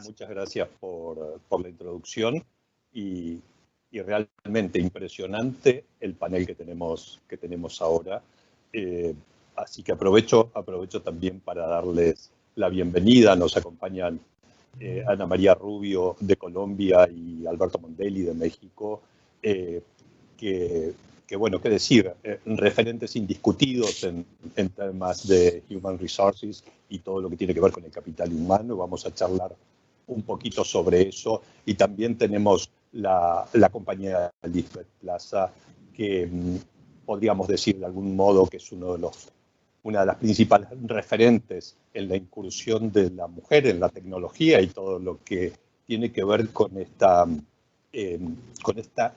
muchas gracias por la introducción y realmente impresionante el panel que tenemos ahora. Así que aprovecho también para darles la bienvenida. Nos acompañan Ana María Rubio de Colombia y Alberto Mondelli de México, que bueno, qué decir, referentes indiscutidos en temas de Human Resources y todo lo que tiene que ver con el capital humano. Vamos a charlar un poquito sobre eso. Y también tenemos la compañía Lisbeth Plaza, que podríamos decir de algún modo que es una de las principales referentes en la incursión de la mujer en la tecnología y todo lo que tiene que ver con esta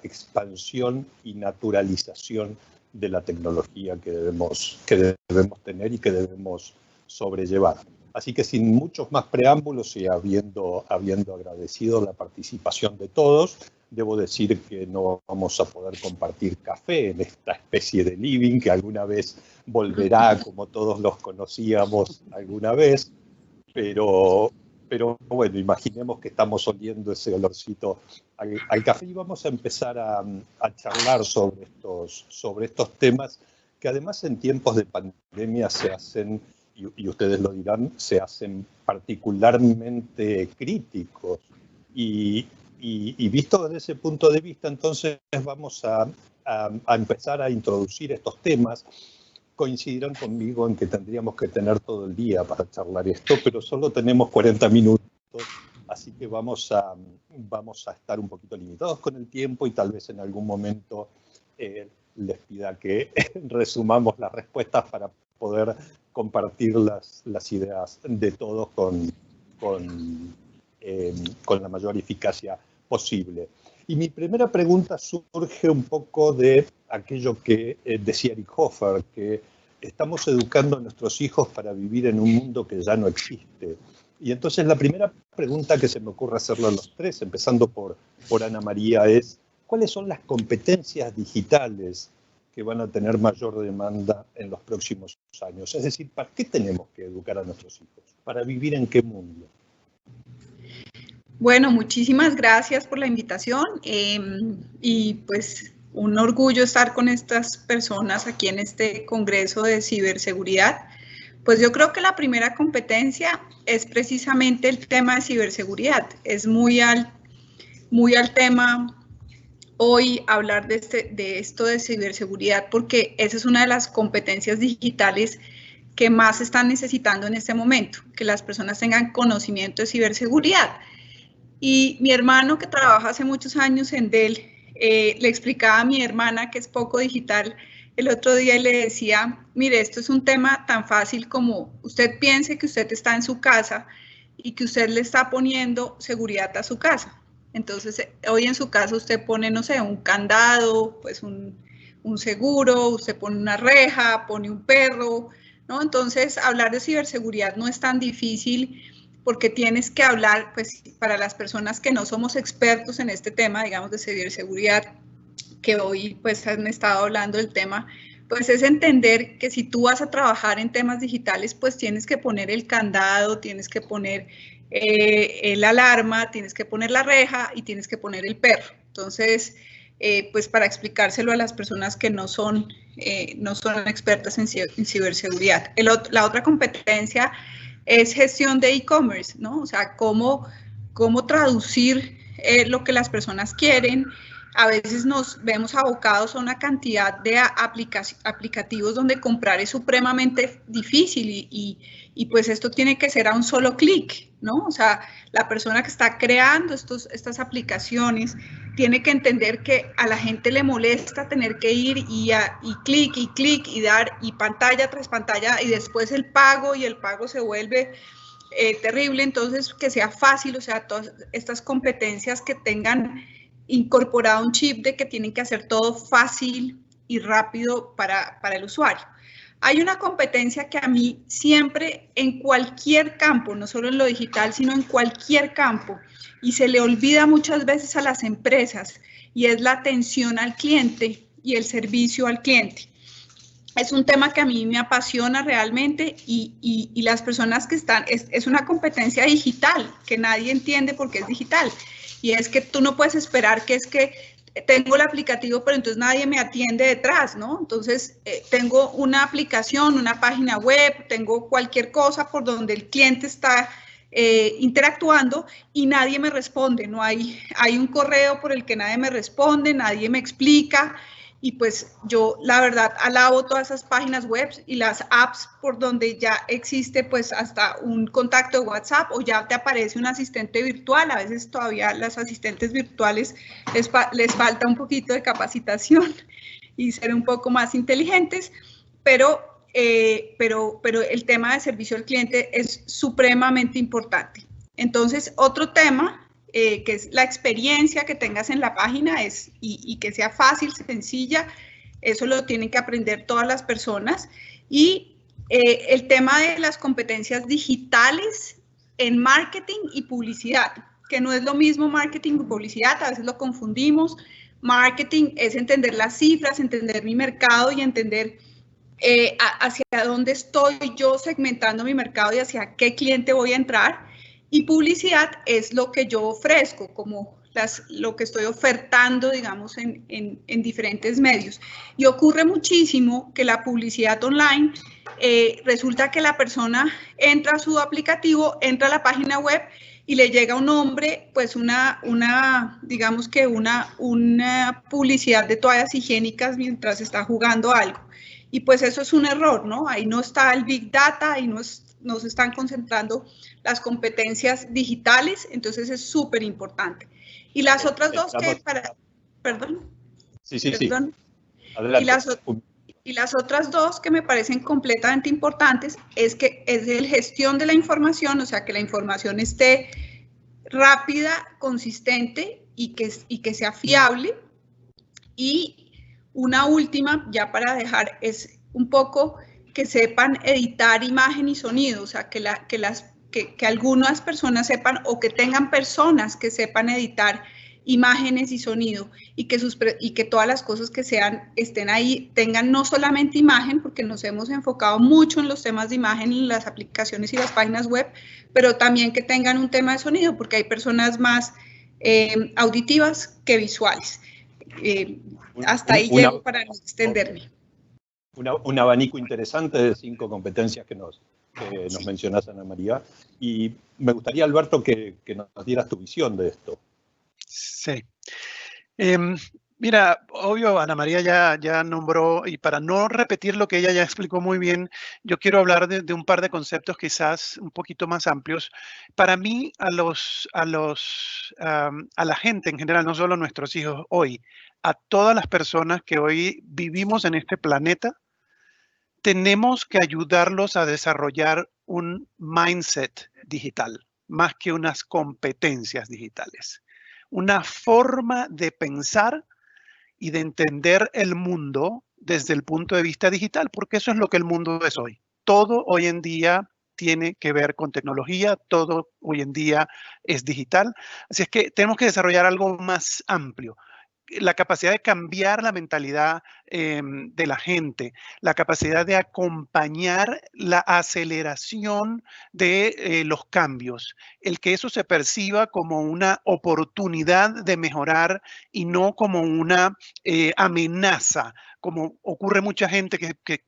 expansión y naturalización de la tecnología que debemos tener y que debemos sobrellevar. Así que sin muchos más preámbulos y habiendo agradecido la participación de todos, debo decir que no vamos a poder compartir café en esta especie de living que alguna vez volverá como todos los conocíamos alguna vez, pero bueno, imaginemos que estamos oliendo ese olorcito al café y vamos a empezar a charlar sobre estos temas que además en tiempos de pandemia se hacen, y ustedes lo dirán, se hacen particularmente críticos. Y visto desde ese punto de vista, entonces vamos a empezar a introducir estos temas. Coincidirán conmigo en que tendríamos que tener todo el día para charlar esto, pero solo tenemos 40 minutos, así que vamos a estar un poquito limitados con el tiempo y tal vez en algún momento les pida que resumamos las respuestas para poder compartir las ideas de todos con la mayor eficacia posible. Y mi primera pregunta surge un poco de aquello que decía Eric Hoffer, que estamos educando a nuestros hijos para vivir en un mundo que ya no existe. Y entonces la primera pregunta que se me ocurre hacerle a los tres, empezando por Ana María, es ¿cuáles son las competencias digitales que van a tener mayor demanda en los próximos años? Es decir, ¿para qué tenemos que educar a nuestros hijos? ¿Para vivir en qué mundo? Bueno, muchísimas gracias por la invitación y pues un orgullo estar con estas personas aquí en este Congreso de Ciberseguridad. Pues yo creo que la primera competencia es precisamente el tema de ciberseguridad. Es muy al tema hoy hablar de esto de ciberseguridad porque esa es una de las competencias digitales que más se están necesitando en este momento, que las personas tengan conocimiento de ciberseguridad. Y mi hermano, que trabaja hace muchos años en Dell, le explicaba a mi hermana, que es poco digital, el otro día y le decía, mire, esto es un tema tan fácil como usted piense que usted está en su casa y que usted le está poniendo seguridad a su casa. Entonces, hoy en su casa usted pone, no sé, un candado, pues un seguro, usted pone una reja, pone un perro, ¿no? Entonces, hablar de ciberseguridad no es tan difícil porque tienes que hablar, pues, para las personas que no somos expertos en este tema, digamos, de ciberseguridad, que hoy, pues, han estado hablando del tema, pues, es entender que si tú vas a trabajar en temas digitales, pues, tienes que poner el candado, tienes que poner la alarma, tienes que poner la reja y tienes que poner el perro. Entonces, pues, para explicárselo a las personas que no son expertas en ciberseguridad. La otra competencia es gestión de e-commerce, ¿no? O sea, cómo traducir lo que las personas quieren. A veces nos vemos abocados a una cantidad de aplicativos donde comprar es supremamente difícil y pues esto tiene que ser a un solo clic, ¿no? O sea, la persona que está creando estas aplicaciones tiene que entender que a la gente le molesta tener que ir y clic y dar y pantalla tras pantalla y después el pago y el pago se vuelve terrible. Entonces, que sea fácil, o sea, todas estas competencias que tengan incorporado un chip de que tienen que hacer todo fácil y rápido para el usuario. Hay una competencia que a mí siempre, en cualquier campo, no solo en lo digital, sino en cualquier campo, y se le olvida muchas veces a las empresas, y es la atención al cliente y el servicio al cliente. es un tema que a mí me apasiona realmente y las personas que están, es una competencia digital que nadie entiende porque es digital. Y es que tú no puedes esperar que es que tengo el aplicativo, pero entonces nadie me atiende detrás, ¿no? Entonces, tengo una aplicación, una página web, tengo cualquier cosa por donde el cliente está interactuando y nadie me responde, no hay un correo por el que nadie me responde, nadie me explica. Y pues yo, la verdad, alabo todas esas páginas web y las apps por donde ya existe pues hasta un contacto de WhatsApp o ya te aparece un asistente virtual. A veces todavía las asistentes virtuales les falta un poquito de capacitación y ser un poco más inteligentes, pero el tema de servicio al cliente es supremamente importante. Entonces, otro tema que es la experiencia que tengas en la página y que sea fácil, sencilla, eso lo tienen que aprender todas las personas. Y el tema de las competencias digitales en marketing y publicidad, que no es lo mismo marketing y publicidad, a veces lo confundimos. Marketing es entender las cifras, entender mi mercado y entender hacia dónde estoy yo segmentando mi mercado y hacia qué cliente voy a entrar. Y publicidad es lo que yo ofrezco, como lo que estoy ofertando, digamos, en diferentes medios. Y ocurre muchísimo que la publicidad online, resulta que la persona entra a su aplicativo, entra a la página web y le llega un hombre, pues digamos que una publicidad de toallas higiénicas mientras está jugando algo. Y pues eso es un error, ¿no? Ahí no está el Big Data, ahí no se están concentrando las competencias digitales, entonces es súper importante. Y las otras dos que perdón. Sí. Adelante. Y las otras dos que me parecen completamente importantes es que es la gestión de la información, o sea, que la información esté rápida, consistente y que sea fiable. Y una última, ya para dejar, es un poco que sepan editar imagen y sonido, o sea, que algunas personas sepan o que tengan personas que sepan editar imágenes y sonido y que todas las cosas que estén ahí tengan no solamente imagen, porque nos hemos enfocado mucho en los temas de imagen en las aplicaciones y las páginas web, pero también que tengan un tema de sonido, porque hay personas más auditivas que visuales. Hasta ahí llego para no extenderme. Un abanico interesante de 5 competencias que nos mencionas, Ana María. Y me gustaría, Alberto, que nos dieras tu visión de esto. Sí. Mira, obvio, Ana María ya nombró, y para no repetir lo que ella ya explicó muy bien, yo quiero hablar de un par de conceptos quizás un poquito más amplios. Para mí, a la gente en general, no solo a nuestros hijos hoy, a todas las personas que hoy vivimos en este planeta, tenemos que ayudarlos a desarrollar un mindset digital, más que unas competencias digitales. Una forma de pensar y de entender el mundo desde el punto de vista digital, porque eso es lo que el mundo es hoy. Todo hoy en día tiene que ver con tecnología, todo hoy en día es digital. Así es que tenemos que desarrollar algo más amplio. La capacidad de cambiar la mentalidad de la gente, la capacidad de acompañar la aceleración de los cambios, el que eso se perciba como una oportunidad de mejorar y no como una amenaza, como ocurre mucha gente que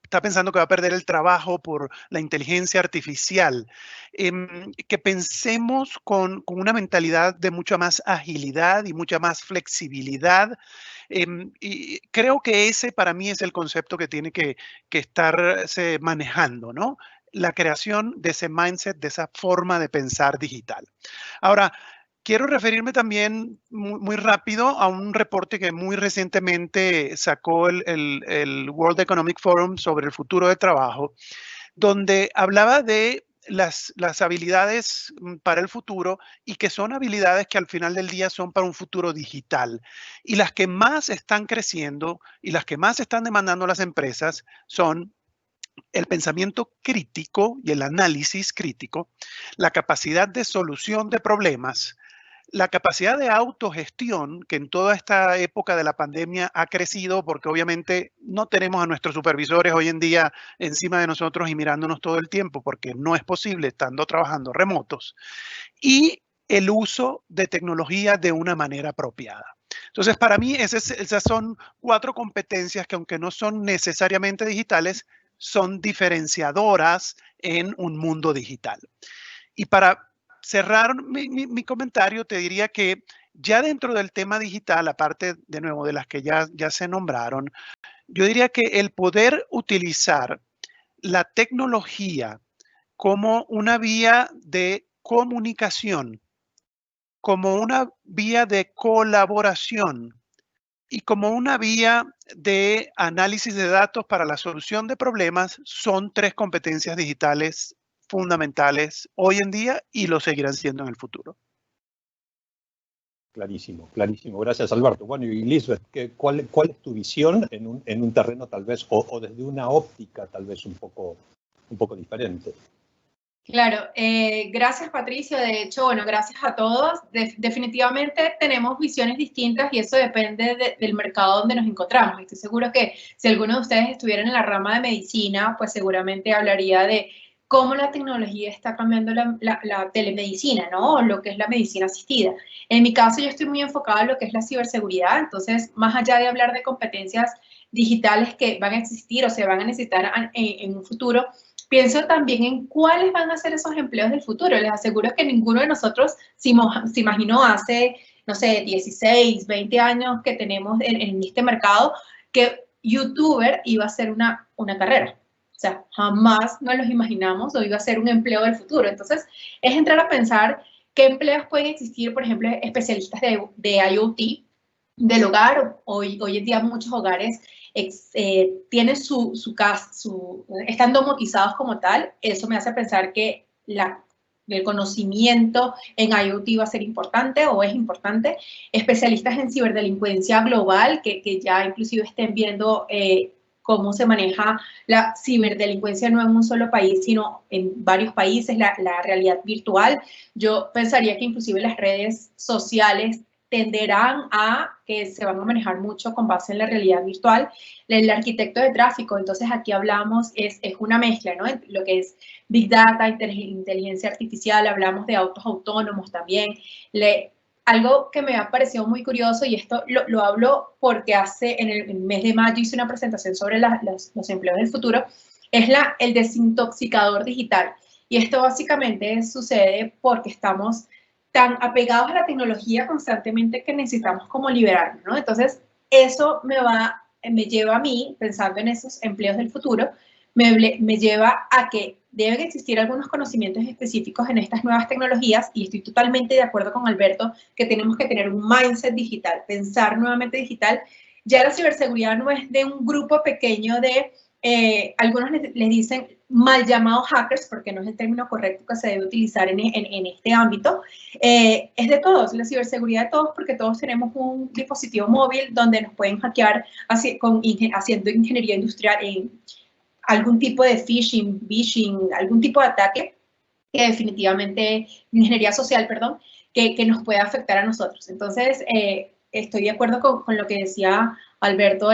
está pensando que va a perder el trabajo por la inteligencia artificial, que pensemos con una mentalidad de mucha más agilidad y mucha más flexibilidad. Y creo que ese para mí es el concepto que tiene que estarse manejando, ¿no? La creación de ese mindset, de esa forma de pensar digital. Ahora, quiero referirme también muy rápido a un reporte que muy recientemente sacó el World Economic Forum sobre el futuro del trabajo, donde hablaba de las habilidades para el futuro y que son habilidades que al final del día son para un futuro digital. Y las que más están creciendo y las que más están demandando las empresas son el pensamiento crítico y el análisis crítico, la capacidad de solución de problemas, La capacidad de autogestión, que en toda esta época de la pandemia ha crecido, porque obviamente no tenemos a nuestros supervisores hoy en día encima de nosotros y mirándonos todo el tiempo, porque no es posible estando trabajando remotos, y el uso de tecnología de una manera apropiada. Entonces, para mí, esas son 4 competencias que, aunque no son necesariamente digitales, son diferenciadoras en un mundo digital. Y para cerrar mi comentario, te diría que ya dentro del tema digital, aparte de nuevo de las que ya se nombraron, yo diría que el poder utilizar la tecnología como una vía de comunicación, como una vía de colaboración y como una vía de análisis de datos para la solución de problemas son 3 competencias digitales fundamentales hoy en día y lo seguirán siendo en el futuro. Clarísimo, clarísimo. Gracias, Alberto. Bueno, y Lisbeth, ¿cuál es tu visión en un terreno tal vez, o desde una óptica tal vez un poco diferente? Claro, gracias Patricio. De hecho, bueno, gracias a todos. Definitivamente tenemos visiones distintas y eso depende del mercado donde nos encontramos. Estoy seguro que si alguno de ustedes estuviera en la rama de medicina, pues seguramente hablaría de cómo la tecnología está cambiando la telemedicina, ¿no? O lo que es la medicina asistida. En mi caso, yo estoy muy enfocada en lo que es la ciberseguridad. Entonces, más allá de hablar de competencias digitales que van a existir o se van a necesitar en un futuro, pienso también en cuáles van a ser esos empleos del futuro. Les aseguro que ninguno de nosotros se imaginó hace, no sé, 16, 20 años que tenemos en este mercado que youtuber iba a ser una carrera. O sea, jamás nos los imaginamos o iba a ser un empleo del futuro. Entonces, es entrar a pensar qué empleos pueden existir, por ejemplo, especialistas de IoT, del hogar. Hoy en día muchos hogares tienen están domotizados como tal. Eso me hace pensar que el conocimiento en IoT va a ser importante o es importante. Especialistas en ciberdelincuencia global que ya inclusive estén viendo cómo se maneja la ciberdelincuencia no en un solo país, sino en varios países, la realidad virtual. Yo pensaría que inclusive las redes sociales tenderán a que se van a manejar mucho con base en la realidad virtual. El arquitecto de tráfico, entonces aquí hablamos, es una mezcla, ¿no? Lo que es Big Data, inteligencia artificial, hablamos de autos autónomos también. Algo que me ha parecido muy curioso, y esto lo hablo porque en el mes de mayo hice una presentación sobre los empleos del futuro, es el desintoxicador digital. Y esto básicamente sucede porque estamos tan apegados a la tecnología constantemente que necesitamos como liberarnos, ¿no? Entonces, eso me lleva a mí, pensando en esos empleos del futuro, me lleva a que deben existir algunos conocimientos específicos en estas nuevas tecnologías y estoy totalmente de acuerdo con Alberto que tenemos que tener un mindset digital, pensar nuevamente digital. Ya la ciberseguridad no es de un grupo pequeño de, algunos les dicen mal llamados hackers, porque no es el término correcto que se debe utilizar en este ámbito, es de todos, la ciberseguridad de todos, porque todos tenemos un dispositivo móvil donde nos pueden hackear haciendo ingeniería industrial, algún tipo de phishing, algún tipo de ataque, que definitivamente, ingeniería social, perdón, que nos puede afectar a nosotros. Entonces, estoy de acuerdo con lo que decía Alberto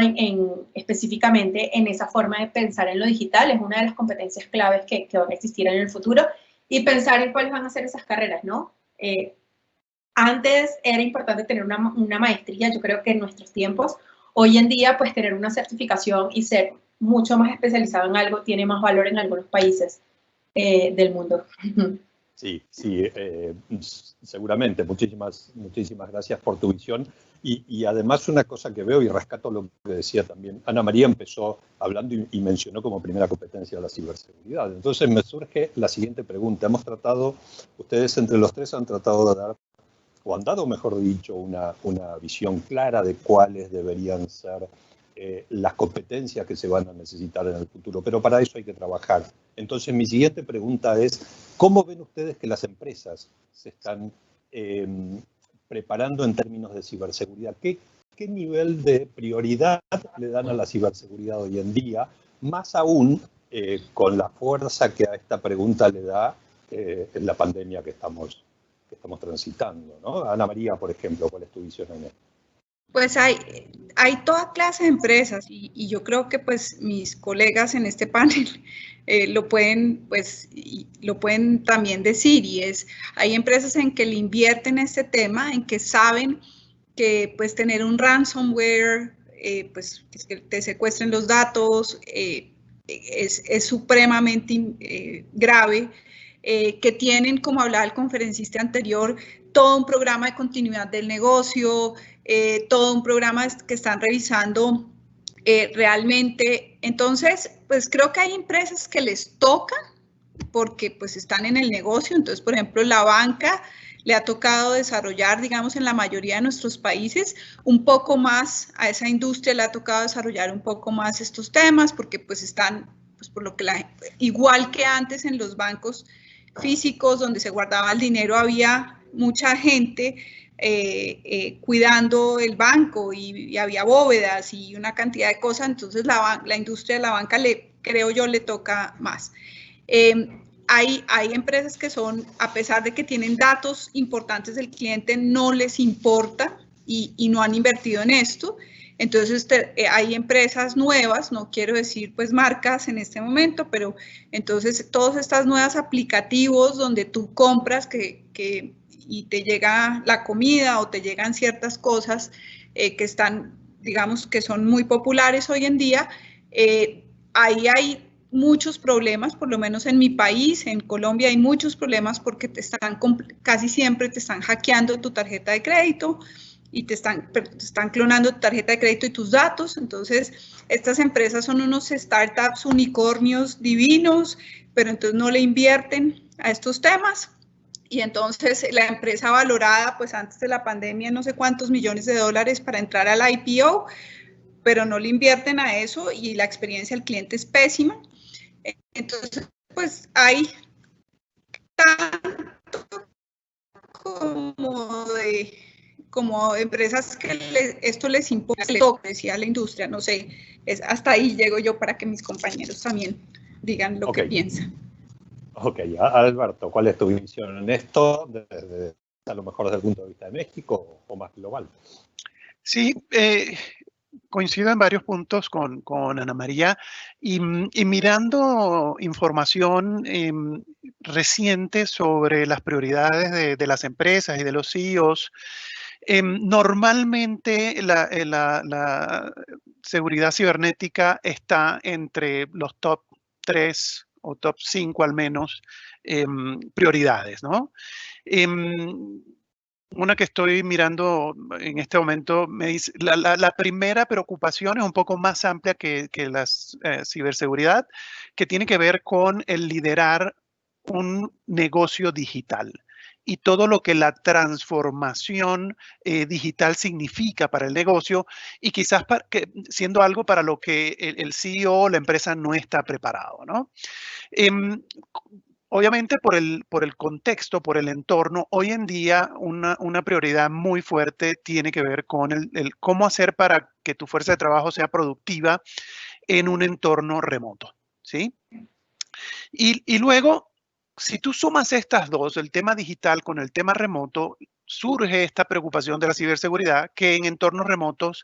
específicamente en esa forma de pensar en lo digital. Es una de las competencias claves que van a existir en el futuro y pensar en cuáles van a ser esas carreras, ¿no? Antes era importante tener una maestría, yo creo que en nuestros tiempos. Hoy en día, pues tener una certificación y ser mucho más especializado en algo tiene más valor en algunos países del mundo. Sí, seguramente. Muchísimas gracias por tu visión. Y además una cosa que veo y rescato lo que decía también, Ana María empezó hablando y mencionó como primera competencia la ciberseguridad. Entonces me surge la siguiente pregunta. Ustedes entre los tres han tratado de dar, o han dado, mejor dicho, una visión clara de cuáles deberían ser las competencias que se van a necesitar en el futuro, pero para eso hay que trabajar. Entonces, mi siguiente pregunta es, ¿cómo ven ustedes que las empresas se están preparando en términos de ciberseguridad? ¿Qué nivel de prioridad le dan a la ciberseguridad hoy en día? Más aún con la fuerza que a esta pregunta le da la pandemia que estamos estamos transitando, ¿no? Ana María, por ejemplo, ¿cuál es tu visión en esto? Pues hay toda clase de empresas y yo creo que pues mis colegas en este panel lo pueden también decir, y hay empresas en que le invierten este tema, en que saben que pues tener un ransomware, pues que te secuestren los datos, es supremamente grave, que tienen, como hablaba el conferencista anterior, todo un programa de continuidad del negocio, todo un programa que están revisando realmente. Entonces, pues creo que hay empresas que les toca porque pues están en el negocio. Entonces, por ejemplo, la banca le ha tocado desarrollar, digamos, en la mayoría de nuestros países, un poco más a esa industria, le ha tocado desarrollar un poco más estos temas porque pues están, pues por lo que igual que antes en los bancos físicos donde se guardaba el dinero, había mucha gente cuidando el banco y había bóvedas y una cantidad de cosas, entonces la industria de la banca, creo yo, le toca más. Hay empresas que son, a pesar de que tienen datos importantes del cliente, no les importa y no han invertido en esto. Entonces, hay empresas nuevas, no quiero decir pues marcas en este momento, pero entonces todos estos nuevos aplicativos donde tú compras y te llega la comida o te llegan ciertas cosas que están, digamos, que son muy populares hoy en día, ahí hay muchos problemas, por lo menos en mi país, en Colombia, hay muchos problemas porque casi siempre te están hackeando tu tarjeta de crédito y te están clonando tu tarjeta de crédito y tus datos. Entonces, estas empresas son unos startups unicornios divinos, pero entonces no le invierten a estos temas. Y entonces la empresa valorada, pues antes de la pandemia, no sé cuántos millones de dólares para entrar al IPO, pero no le invierten a eso y la experiencia del cliente es pésima. Entonces, pues hay tanto como empresas que esto les importa, decía la industria, no sé, hasta ahí llego yo para que mis compañeros también digan lo que piensan. Ok, Alberto, ¿cuál es tu visión en esto, a lo mejor desde el punto de vista de México o más global? Sí, coincido en varios puntos con Ana María y mirando información reciente sobre las prioridades de las empresas y de los CEOs, normalmente la seguridad cibernética está entre los top 3 o top 5 al menos prioridades, ¿no? Una que estoy mirando en este momento me dice, la primera preocupación es un poco más amplia que la ciberseguridad, que tiene que ver con el liderar un negocio digital y todo lo que la transformación digital significa para el negocio y quizás siendo algo para lo que el CEO o la empresa no está preparado, ¿no? Obviamente por el contexto, por el entorno, hoy en día una prioridad muy fuerte tiene que ver con el cómo hacer para que tu fuerza de trabajo sea productiva en un entorno remoto, ¿sí? Y luego, si tú sumas estas dos, el tema digital con el tema remoto, surge esta preocupación de la ciberseguridad que en entornos remotos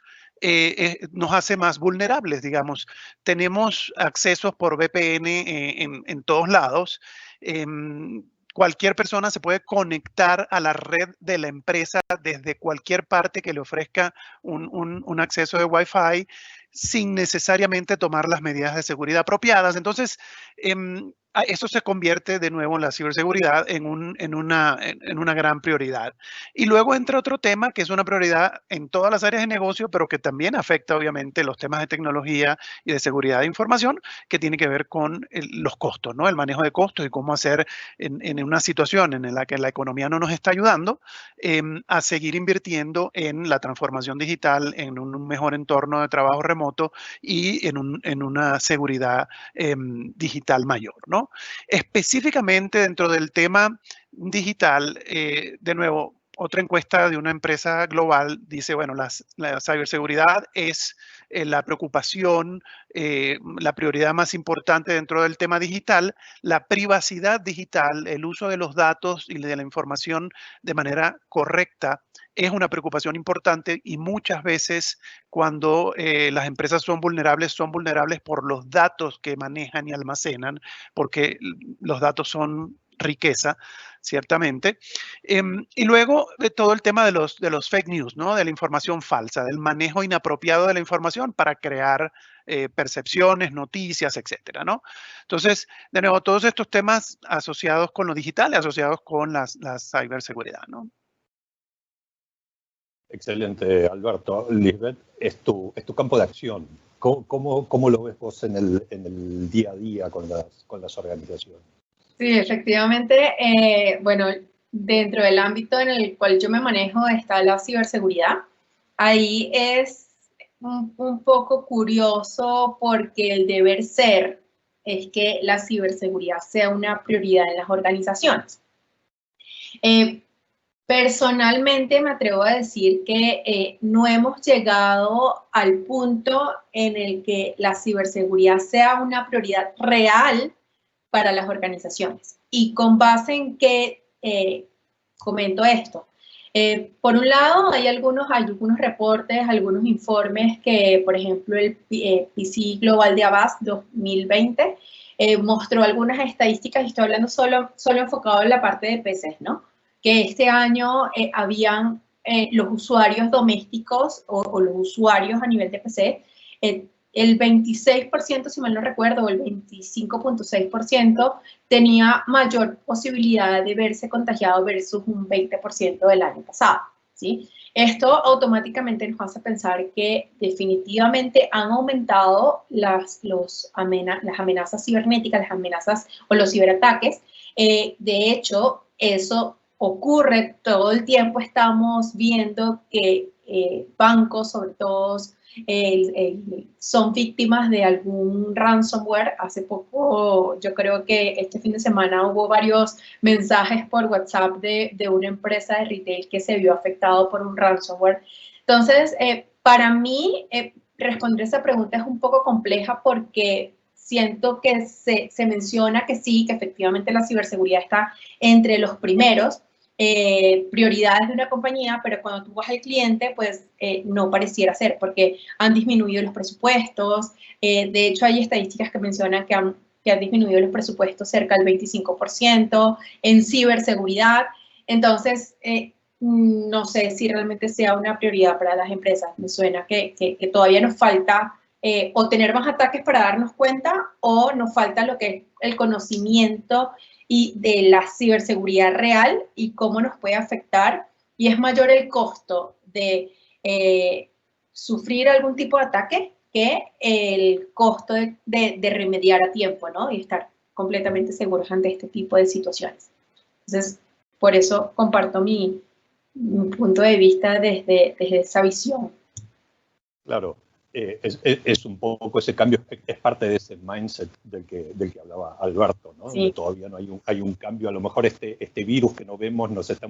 nos hace más vulnerables, digamos. Tenemos accesos por VPN en todos lados. Cualquier persona se puede conectar a la red de la empresa desde cualquier parte que le ofrezca un acceso de Wi-Fi sin necesariamente tomar las medidas de seguridad apropiadas. Entonces, eso se convierte de nuevo en la ciberseguridad en una gran prioridad. Y luego entra otro tema que es una prioridad en todas las áreas de negocio, pero que también afecta obviamente los temas de tecnología y de seguridad de información, que tiene que ver con los costos, ¿no? El manejo de costos y cómo hacer en una situación en la que la economía no nos está ayudando a seguir invirtiendo en la transformación digital, en un mejor entorno de trabajo remoto y en una seguridad digital mayor, ¿no? Específicamente dentro del tema digital, de nuevo, Otra encuesta de una empresa global dice, bueno, la ciberseguridad es la preocupación, la prioridad más importante dentro del tema digital. La privacidad digital, el uso de los datos y de la información de manera correcta es una preocupación importante, y muchas veces cuando las empresas son vulnerables por los datos que manejan y almacenan, porque los datos son riqueza, ciertamente. Y luego todo el tema de los fake news, ¿no? De la información falsa, del manejo inapropiado de la información para crear percepciones, noticias, etcétera, ¿no? Entonces, de nuevo, todos estos temas asociados con lo digital, asociados con la ciberseguridad, ¿no? Excelente, Alberto. Lisbeth, es tu campo de acción. ¿Cómo lo ves vos en el día a día con las organizaciones? Sí, efectivamente. Bueno, dentro del ámbito en el cual yo me manejo está la ciberseguridad. Ahí es un poco curioso porque el deber ser es que la ciberseguridad sea una prioridad en las organizaciones. Personalmente me atrevo a decir que no hemos llegado al punto en el que la ciberseguridad sea una prioridad real para las organizaciones. ¿Y con base en qué comento esto? Por un lado, hay algunos reportes, algunos informes que, por ejemplo, el PCI Global de Avast 2020 mostró algunas estadísticas, y estoy hablando solo enfocado en la parte de PCs, ¿no? Que este año habían los usuarios domésticos o los usuarios a nivel de PC, el 26%, si mal no recuerdo, o el 25.6% tenía mayor posibilidad de verse contagiado versus un 20% del año pasado, ¿sí? Esto automáticamente nos hace pensar que definitivamente han aumentado las amenazas cibernéticas, las amenazas o los ciberataques. De hecho, eso ocurre todo el tiempo. Estamos viendo que bancos, sobre todo, son víctimas de algún ransomware. Hace poco, yo creo que este fin de semana hubo varios mensajes por WhatsApp de una empresa de retail que se vio afectado por un ransomware. Entonces, para mí, responder esa pregunta es un poco compleja porque siento que se menciona que sí, que efectivamente la ciberseguridad está entre los primeros prioridades de una compañía, pero cuando tú vas al cliente, pues no pareciera ser, porque han disminuido los presupuestos. De hecho, hay estadísticas que mencionan que han disminuido los presupuestos cerca del 25% en ciberseguridad. Entonces, no sé si realmente sea una prioridad para las empresas. Me suena que todavía nos falta o tener más ataques para darnos cuenta, o nos falta lo que es el conocimiento y de la ciberseguridad real y cómo nos puede afectar, y es mayor el costo de sufrir algún tipo de ataque que el costo de remediar a tiempo, ¿no? Y estar completamente seguros ante este tipo de situaciones. Entonces, por eso comparto mi punto de vista desde esa visión. Claro. Es un poco ese cambio, es parte de ese mindset del que hablaba Alberto, ¿no? Sí. Donde todavía no hay un cambio. A lo mejor este virus que no vemos nos está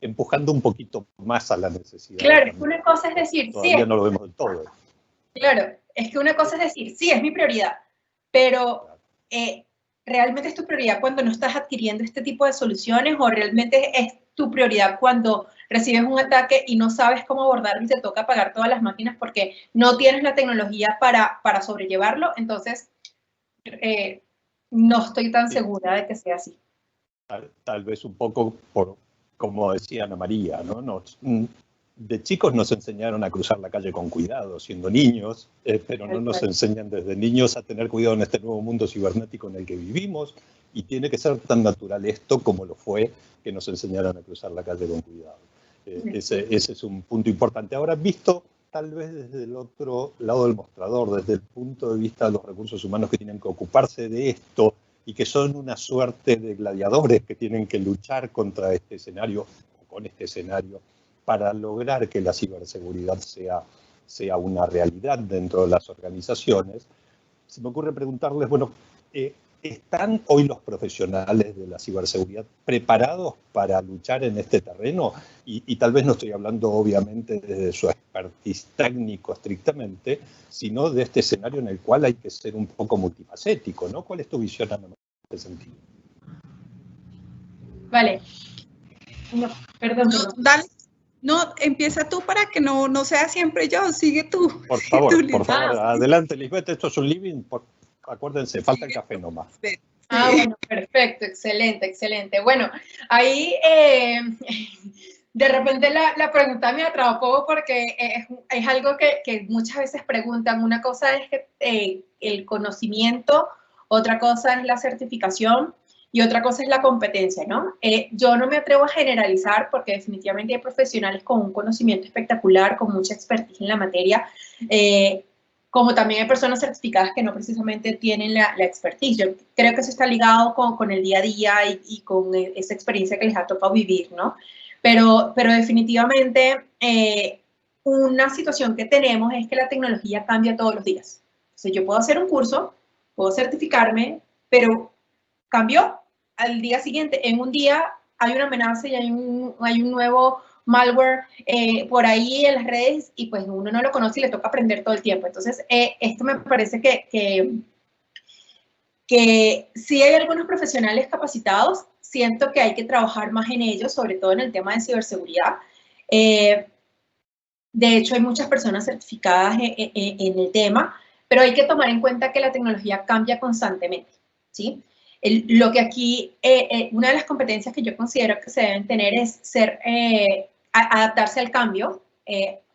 empujando un poquito más a la necesidad. Claro, es que una cosa es decir, todavía sí, no lo vemos del todo. Claro, es que una cosa es decir, sí, es mi prioridad, pero ¿realmente es tu prioridad cuando no estás adquiriendo este tipo de soluciones, o realmente es tu prioridad cuando recibes un ataque y no sabes cómo abordarlo y te toca apagar todas las máquinas porque no tienes la tecnología para sobrellevarlo? Entonces, no estoy tan segura de que sea así. Tal vez un poco como decía Ana María, ¿no? De chicos nos enseñaron a cruzar la calle con cuidado, siendo niños, pero no nos enseñan desde niños a tener cuidado en este nuevo mundo cibernético en el que vivimos, y tiene que ser tan natural esto como lo fue que nos enseñaron a cruzar la calle con cuidado. Ese es un punto importante. Ahora, visto tal vez desde el otro lado del mostrador, desde el punto de vista de los recursos humanos que tienen que ocuparse de esto y que son una suerte de gladiadores que tienen que luchar contra este escenario, o con este escenario, para lograr que la ciberseguridad sea una realidad dentro de las organizaciones, se me ocurre preguntarles, bueno, ¿están hoy los profesionales de la ciberseguridad preparados para luchar en este terreno? Y tal vez no estoy hablando obviamente de su expertise técnico estrictamente, sino de este escenario en el cual hay que ser un poco multifacético, ¿no? ¿Cuál es tu visión en este sentido? Vale. No, perdón. No, dale. No, empieza tú para que no sea siempre yo, sigue tú. Por favor, Ah, adelante, Lisbeth, esto es un living, acuérdense, falta el café nomás. Ah, bueno, perfecto, excelente, excelente. Bueno, ahí de repente la pregunta me atrapó porque es algo que muchas veces preguntan. Una cosa es que, el conocimiento, otra cosa es la certificación y otra cosa es la competencia, ¿no? Yo no me atrevo a generalizar porque definitivamente hay profesionales con un conocimiento espectacular, con mucha expertise en la materia, como también hay personas certificadas que no precisamente tienen la expertise. Yo creo que eso está ligado con el día a día y con esa experiencia que les ha tocado vivir, ¿no? Pero definitivamente una situación que tenemos es que la tecnología cambia todos los días. Entonces yo puedo hacer un curso, puedo certificarme, pero cambió al día siguiente. En un día hay una amenaza y hay un nuevo malware por ahí en las redes y pues uno no lo conoce y le toca aprender todo el tiempo. Entonces, esto me parece que sí hay algunos profesionales capacitados, siento que hay que trabajar más en ellos, sobre todo en el tema de ciberseguridad. De hecho, hay muchas personas certificadas en el tema, pero hay que tomar en cuenta que la tecnología cambia constantemente, ¿sí? Lo que aquí, una de las competencias que yo considero que se deben tener es adaptarse al cambio.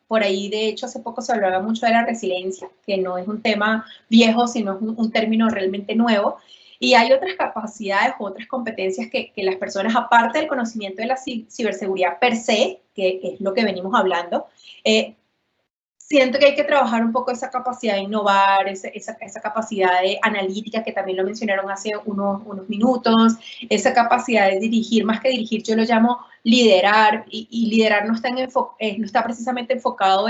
Por ahí, de hecho, hace poco se hablaba mucho de la resiliencia, que no es un tema viejo, sino es un término realmente nuevo. Y hay otras capacidades, otras competencias que las personas, aparte del conocimiento de la ciberseguridad per se, que es lo que venimos hablando, siento que hay que trabajar un poco esa capacidad de innovar, esa capacidad de analítica, que también lo mencionaron hace unos minutos, esa capacidad de dirigir, más que dirigir, yo lo llamo liderar, y liderar no está precisamente enfocado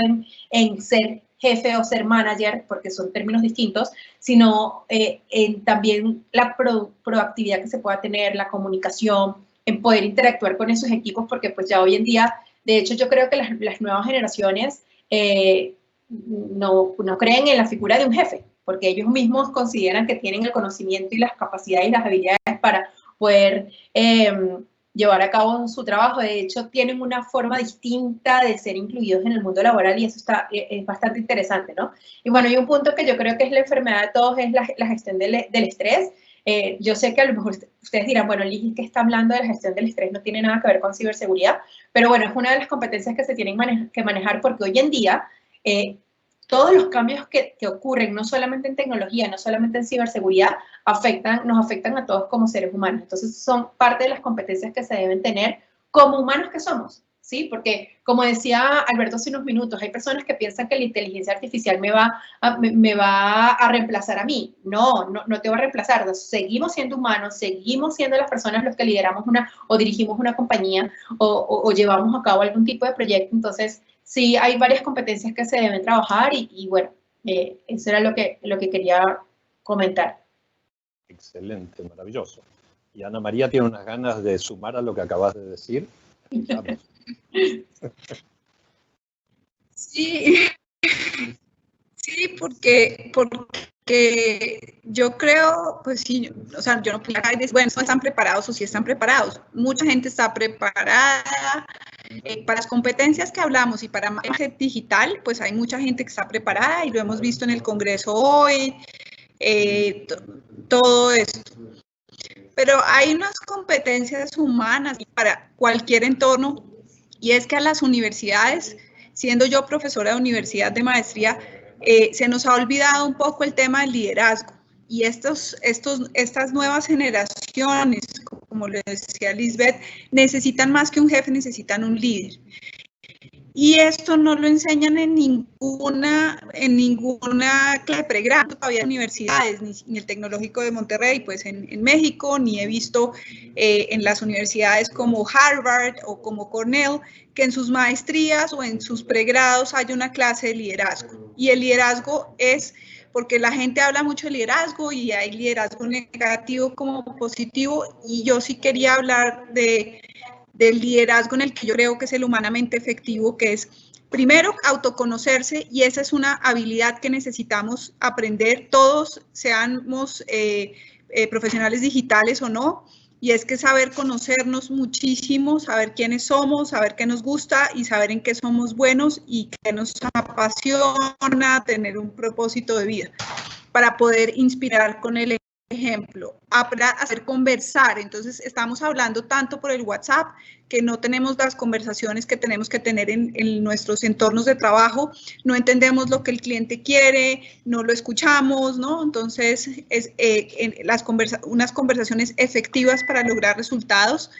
en ser jefe o ser manager, porque son términos distintos, sino en también la proactividad que se pueda tener, la comunicación, en poder interactuar con esos equipos, porque pues ya hoy en día, de hecho yo creo que las nuevas generaciones no creen en la figura de un jefe, porque ellos mismos consideran que tienen el conocimiento y las capacidades y las habilidades para poder llevar a cabo su trabajo. De hecho, tienen una forma distinta de ser incluidos en el mundo laboral y eso es bastante interesante, ¿no? Y bueno, hay un punto que yo creo que es la enfermedad de todos, es la gestión del estrés. Yo sé que a lo mejor ustedes dirán, bueno, Liz, que está hablando de la gestión del estrés, no tiene nada que ver con ciberseguridad, pero bueno, es una de las competencias que se tienen que manejar porque hoy en día todos los cambios que ocurren, no solamente en tecnología, no solamente en ciberseguridad, nos afectan a todos como seres humanos. Entonces, son parte de las competencias que se deben tener como humanos que somos, ¿sí? Porque, como decía Alberto hace unos minutos, hay personas que piensan que la inteligencia artificial me va a reemplazar a mí. No te va a reemplazar. Seguimos siendo humanos, seguimos siendo las personas los que lideramos o dirigimos una compañía o llevamos a cabo algún tipo de proyecto. Entonces, sí, hay varias competencias que se deben trabajar y bueno, eso era lo que quería comentar. Excelente, maravilloso. Y Ana María tiene unas ganas de sumar a lo que acabas de decir. Sí, porque yo creo, pues sí, o sea, yo no puedo decir, bueno, no están preparados o sí están preparados. Mucha gente está preparada. Para las competencias que hablamos y para marketing digital, pues hay mucha gente que está preparada y lo hemos visto en el Congreso hoy, todo esto. Pero hay unas competencias humanas para cualquier entorno y es que a las universidades, siendo yo profesora de universidad de maestría, se nos ha olvidado un poco el tema del liderazgo y estas nuevas generaciones, como le decía Lisbeth, necesitan más que un jefe, necesitan un líder. Y esto no lo enseñan en ninguna clase pregrado, todavía en universidades, ni el Tecnológico de Monterrey, pues en México, ni he visto en las universidades como Harvard o como Cornell, que en sus maestrías o en sus pregrados haya una clase de liderazgo. Y el liderazgo es porque la gente habla mucho de liderazgo y hay liderazgo negativo como positivo, y yo sí quería hablar del liderazgo en el que yo creo que es el humanamente efectivo, que es primero autoconocerse, y esa es una habilidad que necesitamos aprender todos, seamos profesionales digitales o no, y es que saber conocernos muchísimo, saber quiénes somos, saber qué nos gusta y saber en qué somos buenos y qué nos apasiona, tener un propósito de vida para poder inspirar con el ejemplo, hacer conversar. Entonces estamos hablando tanto por el WhatsApp que no tenemos las conversaciones que tenemos que tener en nuestros entornos de trabajo, no entendemos lo que el cliente quiere, no lo escuchamos, ¿no? Entonces unas conversaciones efectivas para lograr resultados.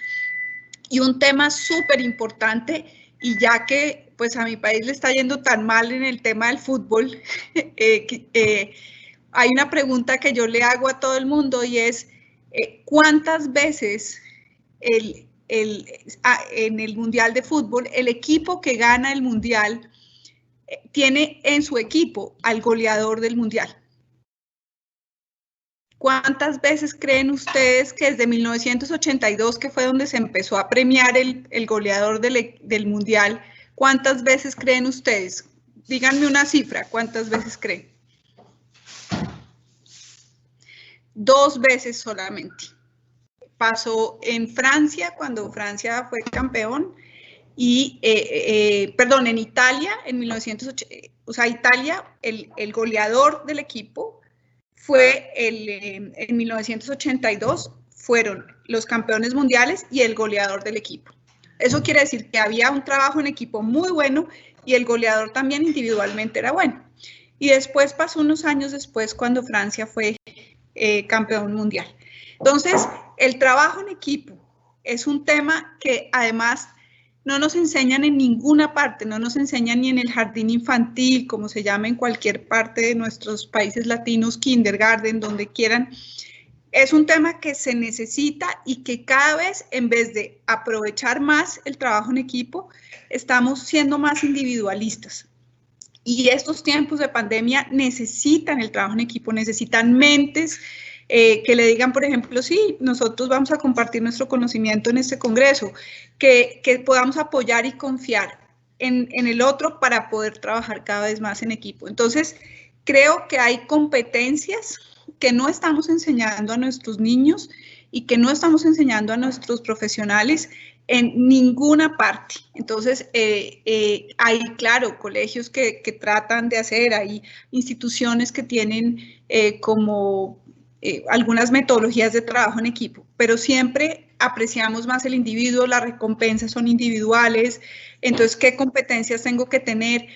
Y un tema súper importante, y ya que pues a mi país le está yendo tan mal en el tema del fútbol, hay una pregunta que yo le hago a todo el mundo, y es ¿cuántas veces en el Mundial de Fútbol el equipo que gana el Mundial tiene en su equipo al goleador del Mundial? ¿Cuántas veces creen ustedes que desde 1982, que fue donde se empezó a premiar el goleador del Mundial, cuántas veces creen ustedes? Díganme una cifra, ¿cuántas veces creen? 2 veces solamente. Pasó en Francia, cuando Francia fue campeón, y, perdón, en Italia, en 1980, o sea, Italia, el goleador del equipo fue en 1982, fueron los campeones mundiales y el goleador del equipo. Eso quiere decir que había un trabajo en equipo muy bueno y el goleador también individualmente era bueno. Y después pasó unos años después, cuando Francia fue campeón mundial. Entonces, el trabajo en equipo es un tema que además no nos enseñan en ninguna parte, no nos enseñan ni en el jardín infantil, como se llama en cualquier parte de nuestros países latinos, kindergarten, donde quieran. Es un tema que se necesita y que cada vez, en vez de aprovechar más el trabajo en equipo, estamos siendo más individualistas. Y estos tiempos de pandemia necesitan el trabajo en equipo, necesitan mentes que le digan, por ejemplo, sí, nosotros vamos a compartir nuestro conocimiento en este congreso, que podamos apoyar y confiar en el otro para poder trabajar cada vez más en equipo. Entonces, creo que hay competencias que no estamos enseñando a nuestros niños y que no estamos enseñando a nuestros profesionales en ninguna parte. Entonces, hay, claro, colegios que tratan de hacer, hay instituciones que tienen algunas metodologías de trabajo en equipo, pero siempre apreciamos más el individuo, las recompensas son individuales, entonces, ¿qué competencias tengo que tener?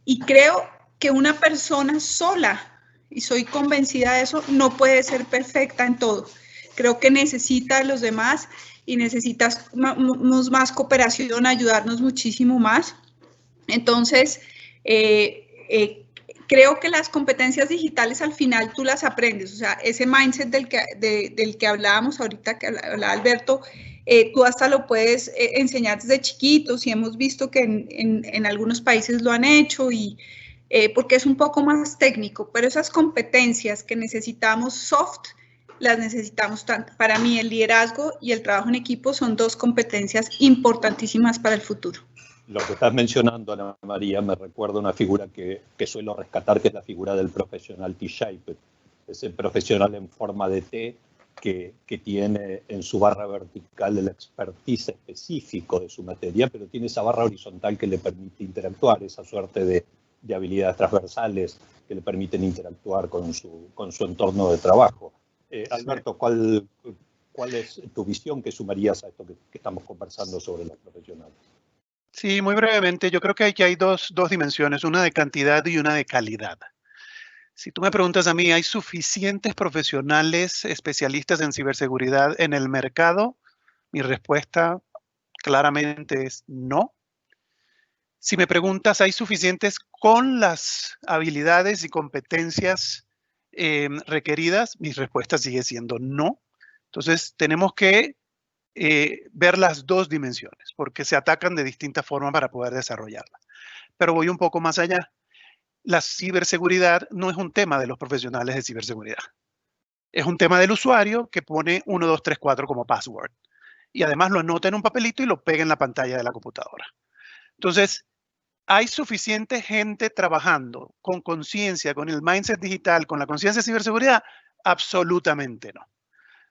Y creo que una persona sola, y soy convencida de eso, no puede ser perfecta en todo. Creo que necesita a los demás y necesitamos más cooperación, ayudarnos muchísimo más. Entonces, creo que las competencias digitales al final tú las aprendes, o sea, ese mindset del que hablábamos ahorita, que hablaba Alberto, tú hasta lo puedes enseñar desde chiquitos, y hemos visto que en algunos países lo han hecho, y porque es un poco más técnico, pero esas competencias que necesitamos soft, las necesitamos tanto. Para mí el liderazgo y el trabajo en equipo son 2 competencias importantísimas para el futuro. Lo que estás mencionando, Ana María, me recuerda una figura que suelo rescatar, que es la figura del profesional T-shaped, ese profesional en forma de T que tiene en su barra vertical el expertise específico de su materia, pero tiene esa barra horizontal que le permite interactuar, esa suerte de habilidades transversales que le permiten interactuar con su entorno de trabajo. Alberto, ¿cuál es tu visión que sumarías a esto que estamos conversando sobre los profesionales? Sí, muy brevemente, yo creo que aquí hay dos dimensiones, una de cantidad y una de calidad. Si tú me preguntas a mí, ¿hay suficientes profesionales especialistas en ciberseguridad en el mercado? Mi respuesta claramente es no. Si me preguntas, ¿hay suficientes con las habilidades y competencias requeridas? Mi respuesta sigue siendo no. Entonces, tenemos que ver las 2 dimensiones, porque se atacan de distinta forma para poder desarrollarla. Pero voy un poco más allá. la ciberseguridad no es un tema de los profesionales de ciberseguridad. Es un tema del usuario que pone 1, 2, 3, 4 como password. Y además lo anota en un papelito y lo pega en la pantalla de la computadora. Entonces, ¿hay suficiente gente trabajando con conciencia, con el mindset digital, con la conciencia de ciberseguridad? Absolutamente no.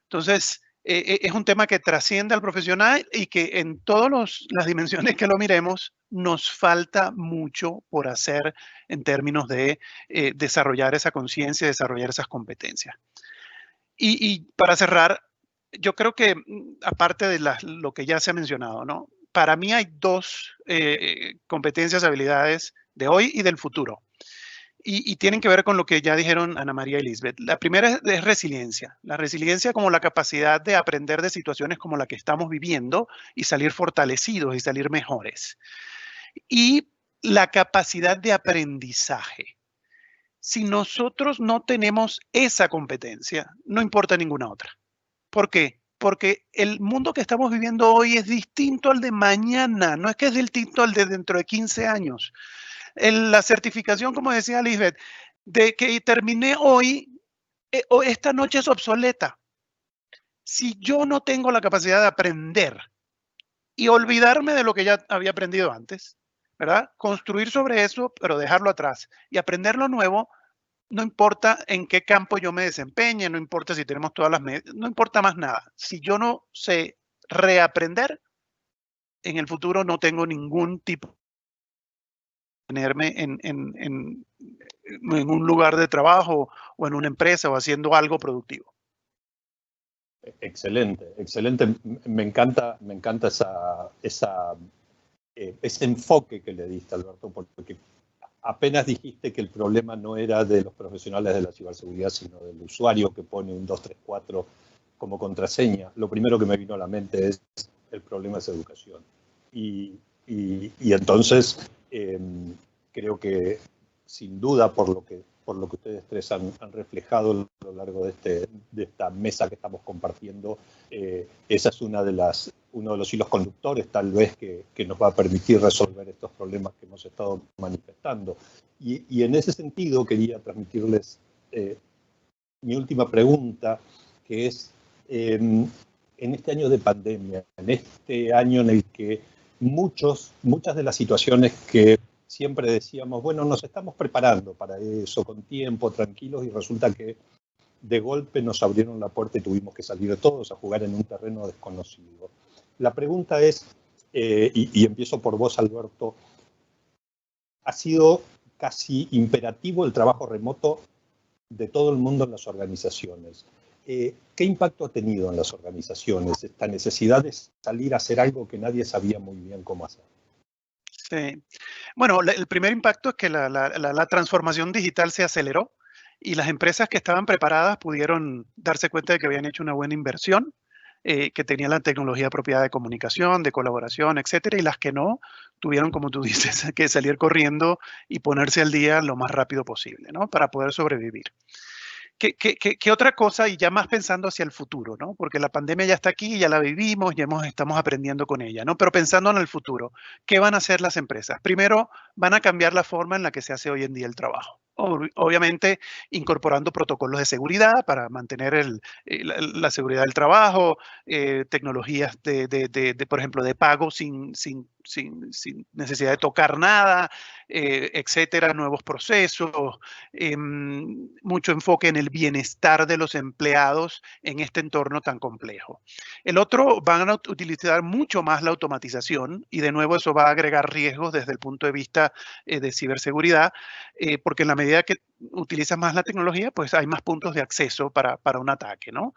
Entonces, es un tema que trasciende al profesional y que en todas las dimensiones que lo miremos, nos falta mucho por hacer en términos de desarrollar esa conciencia, desarrollar esas competencias. Y para cerrar, yo creo que aparte de lo que ya se ha mencionado, ¿no? Para mí hay dos competencias, habilidades de hoy y del futuro. Y tienen que ver con lo que ya dijeron Ana María y Lisbeth. La primera es resiliencia. La resiliencia como la capacidad de aprender de situaciones como la que estamos viviendo y salir fortalecidos y salir mejores. Y la capacidad de aprendizaje. Si nosotros no tenemos esa competencia, no importa ninguna otra. ¿Por qué? Porque el mundo que estamos viviendo hoy es distinto al de mañana. No es que es distinto al de dentro de 15 años. La certificación, como decía Lisbeth, de que terminé hoy o esta noche es obsoleta. Si yo no tengo la capacidad de aprender y olvidarme de lo que ya había aprendido antes, ¿verdad? Construir sobre eso, pero dejarlo atrás y aprender lo nuevo, no importa en qué campo yo me desempeñe, no importa si tenemos todas las medidas, no importa más nada. Si yo no sé reaprender, en el futuro no tengo ningún tipo de tenerme en un lugar de trabajo o en una empresa o haciendo algo productivo. Excelente, excelente. Me encanta ese enfoque que le diste, Alberto, porque apenas dijiste que el problema no era de los profesionales de la ciberseguridad, sino del usuario que pone un 2, 3, 4 como contraseña. Lo primero que me vino a la mente es el problema es educación. Y entonces creo que sin duda por lo que ustedes tres han reflejado a lo largo de esta mesa que estamos compartiendo, esa es uno de los hilos conductores tal vez que nos va a permitir resolver estos problemas que hemos estado manifestando. Y en ese sentido quería transmitirles mi última pregunta, que es, en este año de pandemia, en este año en el que muchas de las situaciones que siempre decíamos, bueno, nos estamos preparando para eso, con tiempo, tranquilos, y resulta que de golpe nos abrieron la puerta y tuvimos que salir todos a jugar en un terreno desconocido. La pregunta es, y empiezo por vos, Alberto, ha sido casi imperativo el trabajo remoto de todo el mundo en las organizaciones. ¿Qué impacto ha tenido en las organizaciones esta necesidad de salir a hacer algo que nadie sabía muy bien cómo hacer? Sí. Bueno, el primer impacto es que la transformación digital se aceleró y las empresas que estaban preparadas pudieron darse cuenta de que habían hecho una buena inversión, que tenían la tecnología apropiada de comunicación, de colaboración, etcétera, y las que no tuvieron, como tú dices, que salir corriendo y ponerse al día lo más rápido posible, ¿no? Para poder sobrevivir. ¿Qué otra cosa? Y ya más pensando hacia el futuro, ¿no? Porque la pandemia ya está aquí, ya la vivimos, estamos aprendiendo con ella, ¿no? Pero pensando en el futuro, ¿qué van a hacer las empresas? Primero, van a cambiar la forma en la que se hace hoy en día el trabajo. Obviamente, incorporando protocolos de seguridad para mantener la seguridad del trabajo, tecnologías por ejemplo, de pago sin necesidad de tocar nada, etcétera, nuevos procesos, mucho enfoque en el bienestar de los empleados en este entorno tan complejo. El otro, van a utilizar mucho más la automatización y de nuevo eso va a agregar riesgos desde el punto de vista de ciberseguridad, porque en la medida que utilizas más la tecnología, pues hay más puntos de acceso para un ataque, ¿no?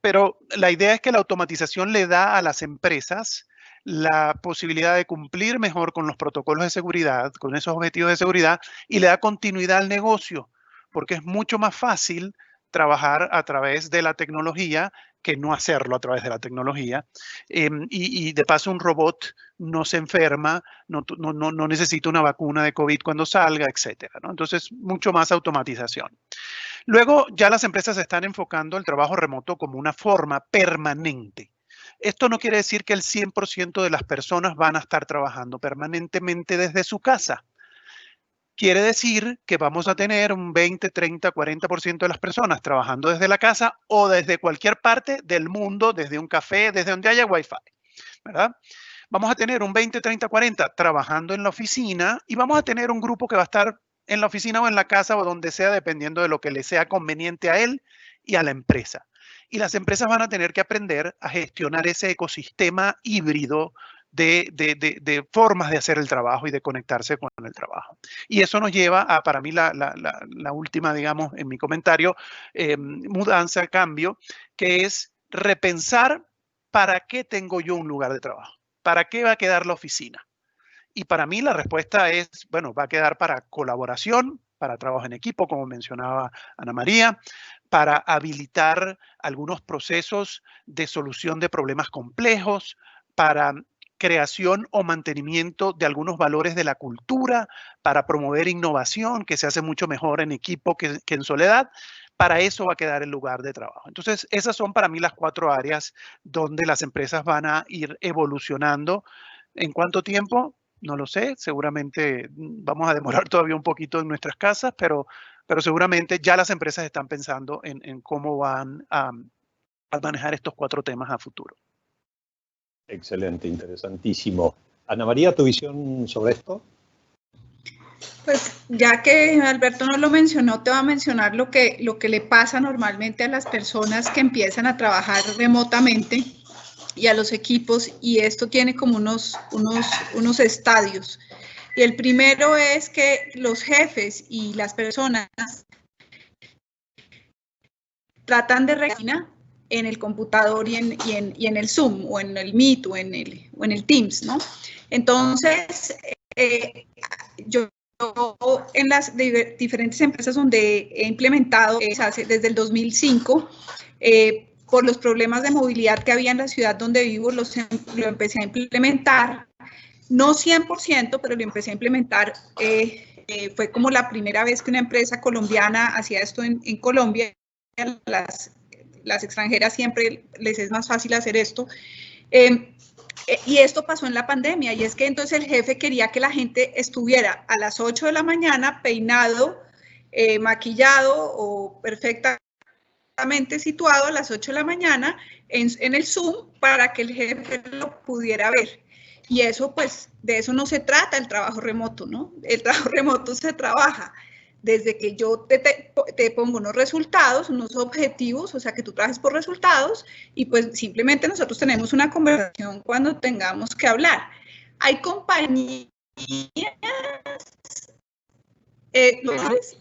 Pero la idea es que la automatización le da a las empresas la posibilidad de cumplir mejor con los protocolos de seguridad, con esos objetivos de seguridad, y le da continuidad al negocio, porque es mucho más fácil trabajar a través de la tecnología que no hacerlo a través de la tecnología. Y de paso un robot no se enferma, no necesita una vacuna de COVID cuando salga, etcétera, ¿no? Entonces, mucho más automatización. Luego, ya las empresas están enfocando el trabajo remoto como una forma permanente. Esto no quiere decir que el 100% de las personas van a estar trabajando permanentemente desde su casa. quiere decir que vamos a tener un 20, 30, 40% de las personas trabajando desde la casa o desde cualquier parte del mundo, desde un café, desde donde haya Wi-Fi, ¿verdad? Vamos a tener un 20, 30, 40 trabajando en la oficina y vamos a tener un grupo que va a estar en la oficina o en la casa o donde sea, dependiendo de lo que le sea conveniente a él y a la empresa. Y las empresas van a tener que aprender a gestionar ese ecosistema híbrido de formas de hacer el trabajo y de conectarse con el trabajo. Y eso nos lleva a, para mí, la última, digamos, en mi comentario, mudanza, cambio, que es repensar para qué tengo yo un lugar de trabajo. ¿Para qué va a quedar la oficina? Y para mí la respuesta es, bueno, va a quedar para colaboración, para trabajo en equipo, como mencionaba Ana María, para habilitar algunos procesos de solución de problemas complejos, para creación o mantenimiento de algunos valores de la cultura, para promover innovación, que se hace mucho mejor en equipo que en soledad. Para eso va a quedar el lugar de trabajo. Entonces, esas son para mí las 4 áreas donde las empresas van a ir evolucionando. ¿En cuánto tiempo? No lo sé. Seguramente vamos a demorar todavía un poquito en nuestras casas, pero seguramente ya las empresas están pensando en cómo van a manejar estos 4 temas a futuro. Excelente, interesantísimo. Ana María, ¿tu visión sobre esto? Pues ya que Alberto no lo mencionó, te voy a mencionar lo que le pasa normalmente a las personas que empiezan a trabajar remotamente y a los equipos, y esto tiene como unos estadios. Y el primero es que los jefes y las personas tratan de reinar en el computador y en el Zoom o en el Meet o en el Teams, ¿no? Entonces, yo en las diferentes empresas donde he implementado desde el 2005, por los problemas de movilidad que había en la ciudad donde vivo, lo empecé a implementar, no 100%, pero lo empecé a implementar. Fue como la primera vez que una empresa colombiana hacía esto en Colombia. Las extranjeras siempre les es más fácil hacer esto. Y esto pasó en la pandemia, y es que entonces el jefe quería que la gente estuviera a las 8 de la mañana peinado, maquillado o perfectamente situado a las 8 de la mañana en el Zoom para que el jefe lo pudiera ver. Y eso, pues, de eso no se trata el trabajo remoto, ¿no? El trabajo remoto se trabaja desde que yo te pongo unos resultados, unos objetivos, o sea, que tú trabajes por resultados, y pues simplemente nosotros tenemos una conversación cuando tengamos que hablar. Hay compañías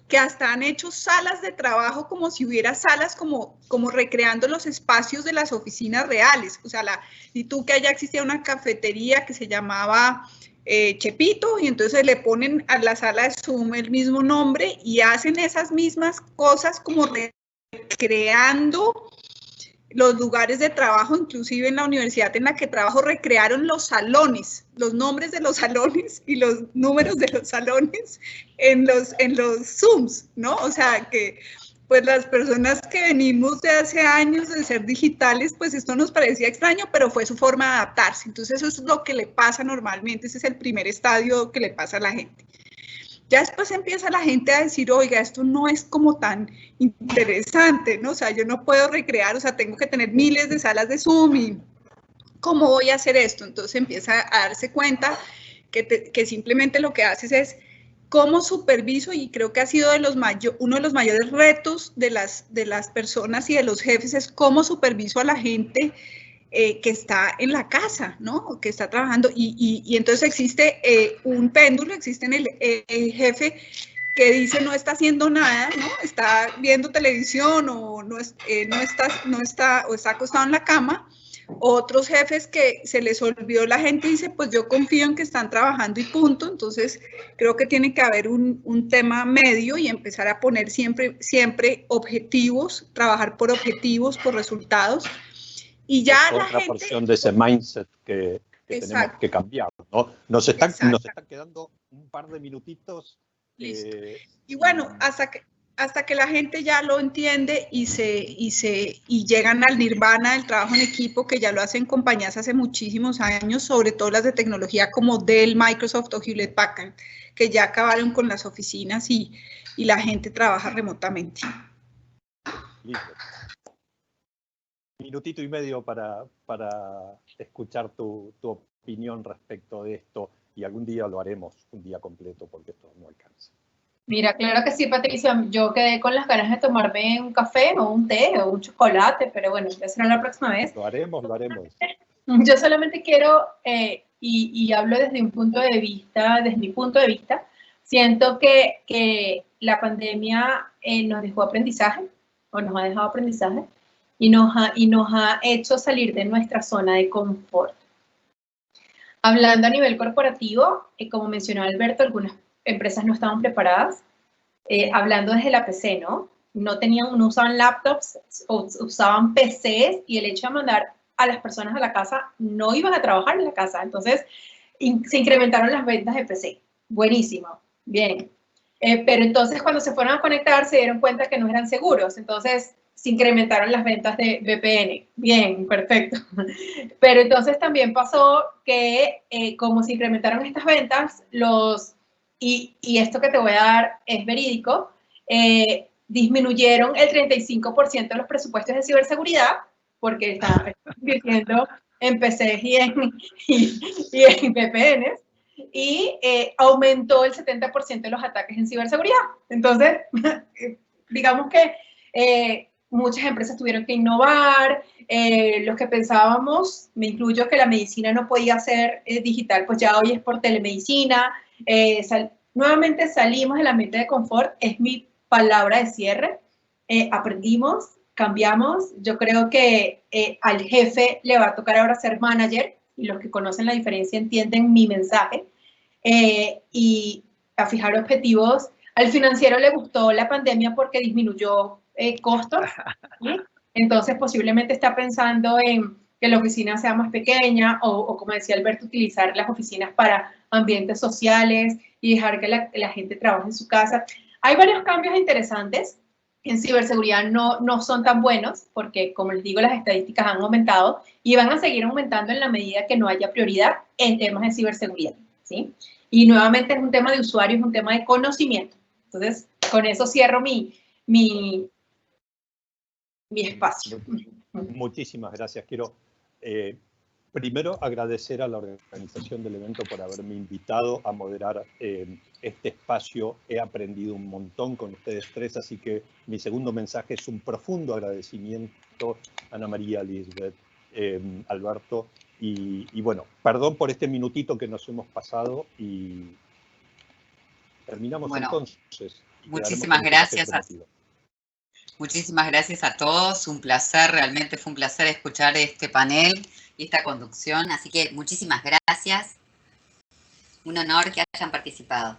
que hasta han hecho salas de trabajo como si hubiera salas como recreando los espacios de las oficinas reales. O sea, y tú que allá existía una cafetería que se llamaba Chepito, y entonces le ponen a la sala de Zoom el mismo nombre y hacen esas mismas cosas como recreando los lugares de trabajo. Inclusive en la universidad en la que trabajo recrearon los salones, los nombres de los salones y los números de los salones en los Zooms, ¿no? O sea que pues las personas que venimos de hace años de ser digitales, pues esto nos parecía extraño, pero fue su forma de adaptarse. Entonces eso es lo que le pasa normalmente, ese es el primer estadio que le pasa a la gente. Ya después empieza la gente a decir, oiga, esto no es como tan interesante, ¿no? O sea, yo no puedo recrear, o sea, tengo que tener miles de salas de Zoom y ¿cómo voy a hacer esto? Entonces empieza a darse cuenta que simplemente lo que haces es cómo superviso, y creo que ha sido uno de los mayores retos de las personas y de los jefes, es cómo superviso a la gente que está en la casa, ¿no? Que está trabajando, y entonces existe un péndulo, existe en el jefe que dice no está haciendo nada, ¿no? Está viendo televisión o está acostado en la cama. Otros jefes que se les olvidó la gente y dice, pues yo confío en que están trabajando y punto. Entonces, creo que tiene que haber un tema medio y empezar a poner siempre objetivos, trabajar por objetivos, por resultados. Y ya es otra porción de ese mindset que tenemos que cambiar, ¿no? Nos están quedando un par de minutitos. Y bueno, hasta hasta que la gente ya lo entiende y llegan al nirvana del trabajo en equipo, que ya lo hacen compañías hace muchísimos años, sobre todo las de tecnología como Dell, Microsoft o Hewlett Packard, que ya acabaron con las oficinas y la gente trabaja remotamente. Listo. Minutito y medio para escuchar tu opinión respecto de esto, y algún día lo haremos, un día completo, porque esto no alcanza. Mira, claro que sí, Patricia. Yo quedé con las ganas de tomarme un café o un té o un chocolate, pero bueno, ya será la próxima vez. Lo haremos. Yo solamente quiero, y hablo desde mi punto de vista, siento que la pandemia nos dejó aprendizaje, o nos ha dejado aprendizaje, y nos ha hecho salir de nuestra zona de confort. Hablando a nivel corporativo, como mencionó Alberto, algunas empresas no estaban preparadas, hablando desde la PC, ¿no? No usaban laptops, usaban PCs, y el hecho de mandar a las personas a la casa, no iban a trabajar en la casa. Entonces, se incrementaron las ventas de PC. Buenísimo, bien. Pero entonces, cuando se fueron a conectar, se dieron cuenta que no eran seguros. Entonces, se incrementaron las ventas de VPN. Bien, perfecto. Pero entonces también pasó que, como se incrementaron estas ventas, y esto que te voy a dar es verídico, disminuyeron el 35% de los presupuestos de ciberseguridad, porque estaban invirtiendo en PCs y en VPNs, y aumentó el 70% de los ataques en ciberseguridad. Entonces, digamos que muchas empresas tuvieron que innovar, los que pensábamos, me incluyo, que la medicina no podía ser digital, pues ya hoy es por telemedicina. Nuevamente salimos de la mente de confort, es mi palabra de cierre. Aprendimos, cambiamos. Yo creo que al jefe le va a tocar ahora ser manager, y los que conocen la diferencia entienden mi mensaje, y a fijar objetivos. Al financiero le gustó la pandemia porque disminuyó costos, ¿sí? Entonces posiblemente está pensando en que la oficina sea más pequeña, o como decía Alberto, utilizar las oficinas para ambientes sociales y dejar que la gente trabaje en su casa. Hay varios cambios interesantes. En ciberseguridad no son tan buenos porque, como les digo, las estadísticas han aumentado y van a seguir aumentando en la medida que no haya prioridad en temas de ciberseguridad, ¿sí? Y nuevamente es un tema de usuario, es un tema de conocimiento. Entonces, con eso cierro mi espacio. Muchísimas gracias. Quiero primero agradecer a la organización del evento por haberme invitado a moderar este espacio. He aprendido un montón con ustedes tres, así que mi segundo mensaje es un profundo agradecimiento a Ana María, Lisbeth, Alberto, y bueno, perdón por este minutito que nos hemos pasado, y terminamos entonces. Muchísimas gracias. Muchísimas gracias a todos, un placer, realmente fue un placer escuchar este panel y esta conducción, así que muchísimas gracias, un honor que hayan participado.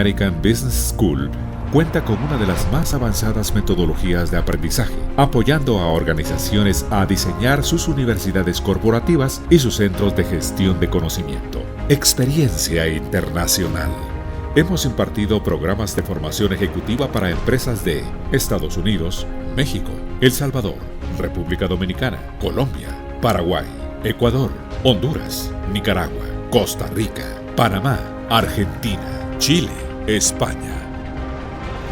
American Business School cuenta con una de las más avanzadas metodologías de aprendizaje, apoyando a organizaciones a diseñar sus universidades corporativas y sus centros de gestión de conocimiento. Experiencia internacional. Hemos impartido programas de formación ejecutiva para empresas de Estados Unidos, México, El Salvador, República Dominicana, Colombia, Paraguay, Ecuador, Honduras, Nicaragua, Costa Rica, Panamá, Argentina, Chile, España.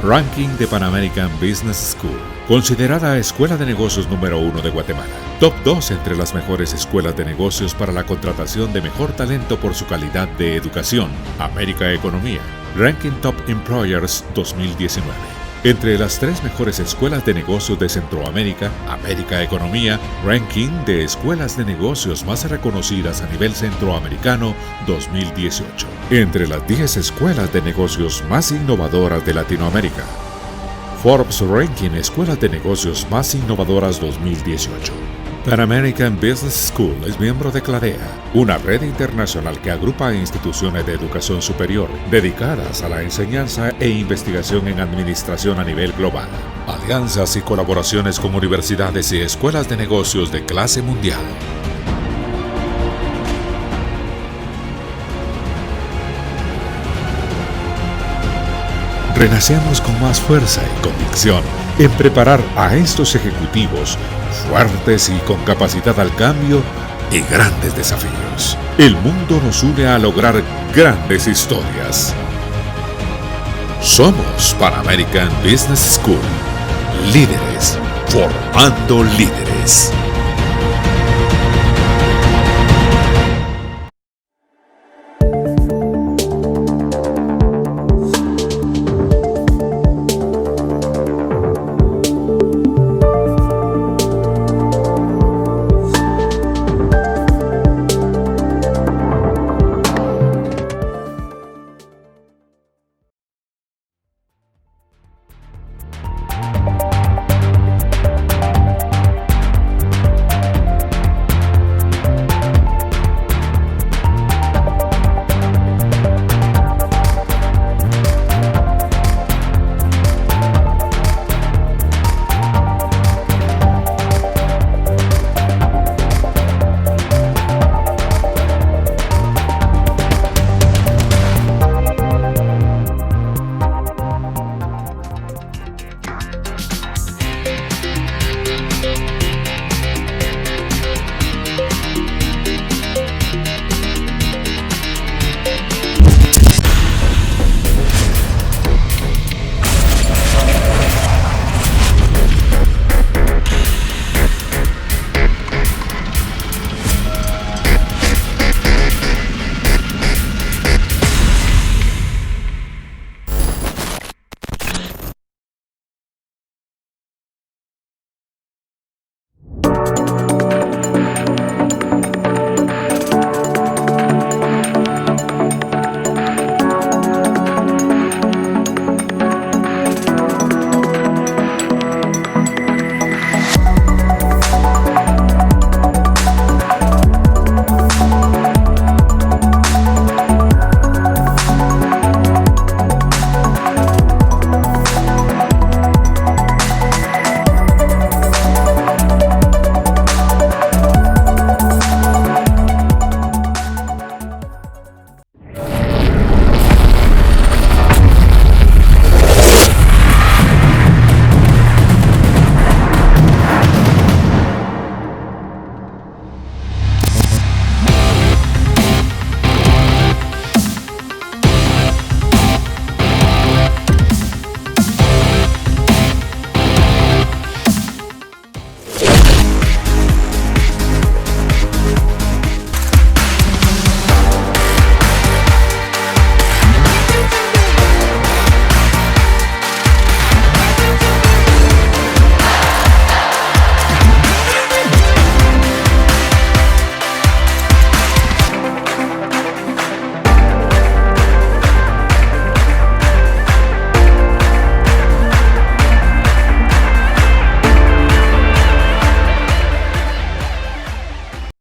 Ranking de Pan American Business School. Considerada Escuela de Negocios número 1 de Guatemala. Top 2 entre las mejores escuelas de negocios para la contratación de mejor talento por su calidad de educación. América Economía. Ranking Top Employers 2019. Entre las 3 mejores escuelas de negocios de Centroamérica, América Economía, Ranking de escuelas de negocios más reconocidas a nivel centroamericano 2018. Entre las 10 escuelas de negocios más innovadoras de Latinoamérica. Forbes Ranking Escuelas de Negocios Más Innovadoras 2018. Pan American Business School es miembro de CLADEA, una red internacional que agrupa instituciones de educación superior dedicadas a la enseñanza e investigación en administración a nivel global. Alianzas y colaboraciones con universidades y escuelas de negocios de clase mundial. Renacemos con más fuerza y convicción en preparar a estos ejecutivos fuertes y con capacidad al cambio y grandes desafíos. El mundo nos une a lograr grandes historias. Somos Pan American Business School, líderes formando líderes.